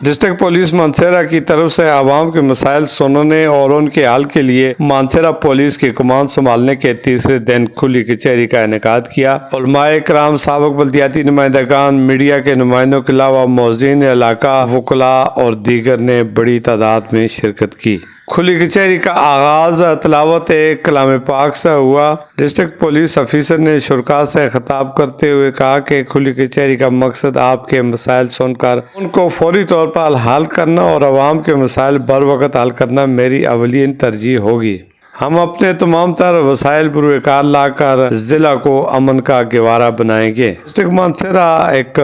District police Mansehra کی طرف سے عوام کے مسائل سننے اور ان کے حل کے لیے مانسہرہ پولیس کی کمان سنبھالنے کے تیسرے دن کھلی کچہری کا انعقاد کیا۔ علماء کرام، سابق بلدیاتی نمائندگان، میڈیا کے نمائندوں کے علاوہ موزین علاقہ، وکلاء اور دیگر نے بڑی تعداد میں شرکت کی۔ کھلی کچہری کا آغاز تلاوت کلام پاک سے ہوا۔ ڈسٹرکٹ پولیس آفیسر نے شرکاء سے خطاب کرتے ہوئے کہا کہ کھلی کچہری کا مقصد آپ کے مسائل سن کر ان کو فوری طور پر حل کرنا اور عوام کے مسائل بر وقت حل کرنا میری اولین ترجیح ہوگی۔ ہم اپنے تمام تر وسائل بروئے کار لا کر ضلع کو امن کا گہوارہ بنائیں گے۔ ڈسٹرکٹ مانسہرہ ایک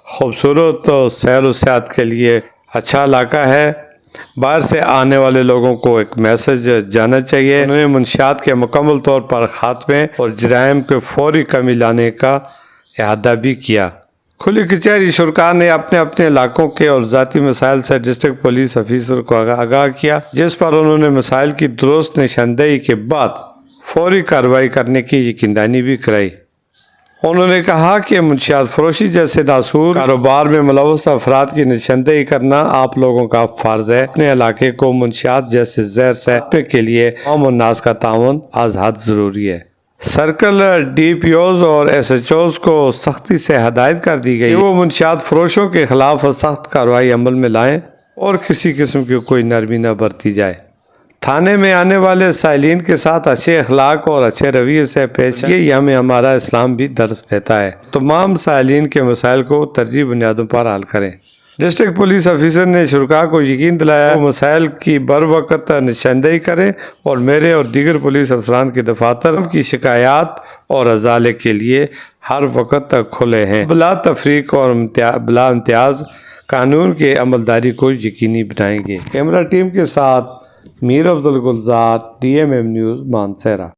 خوبصورت سیر و سیاحت کے لیے اچھا علاقہ ہے۔ باہر سے آنے والے لوگوں کو ایک میسج جانا چاہیے۔ انہوں نے منشیات کے مکمل طور پر خاتمے اور جرائم کے فوری کمی لانے کا احاطہ بھی کیا۔ کھلی کچہری شرکاء نے اپنے اپنے علاقوں کے اور ذاتی مسائل سے ڈسٹرکٹ پولیس آفیسر کو آگاہ کیا، جس پر انہوں نے مسائل کی درست نشاندہی کے بعد فوری کارروائی کرنے کی یقین بھی کرائی۔ انہوں نے کہا کہ منشیات فروشی جیسے ناسور کاروبار میں ملوث افراد کی نشاندہی کرنا آپ لوگوں کا فرض ہے۔ اپنے علاقے کو منشیات جیسے زہر سے بچانے کے لیے عوام الناس کا تعاون از حد ضروری ہے۔ سرکل ڈی پی اوز اور ایس ایچ اوز کو سختی سے ہدایت کر دی گئی کہ وہ منشیات فروشوں کے خلاف سخت کارروائی عمل میں لائیں اور کسی قسم کی کوئی نرمی نہ برتی جائے۔ تھانے میں آنے والے سائلین کے ساتھ اچھے اخلاق اور اچھے رویے سے پیش آئیں، یہ ہمیں ہمارا اسلام بھی درس دیتا ہے۔ تمام سائلین کے مسائل کو ترجیحی بنیادوں پر حل کریں۔ ڈسٹرکٹ پولیس آفیسر نے شرکاء کو یقین دلایا کہ وہ مسائل کی بر وقت نشاندہی کریں اور میرے اور دیگر پولیس افسران کے دفاتر کی شکایات اور ازالے کے لیے ہر وقت کھلے ہیں۔ بلا تفریق اور بلا امتیاز قانون کے عملداری کو یقینی بنائیں گے۔ کیمرہ ٹیم کے ساتھ Mir Afzal Gulzar, D M M news, Mansehra.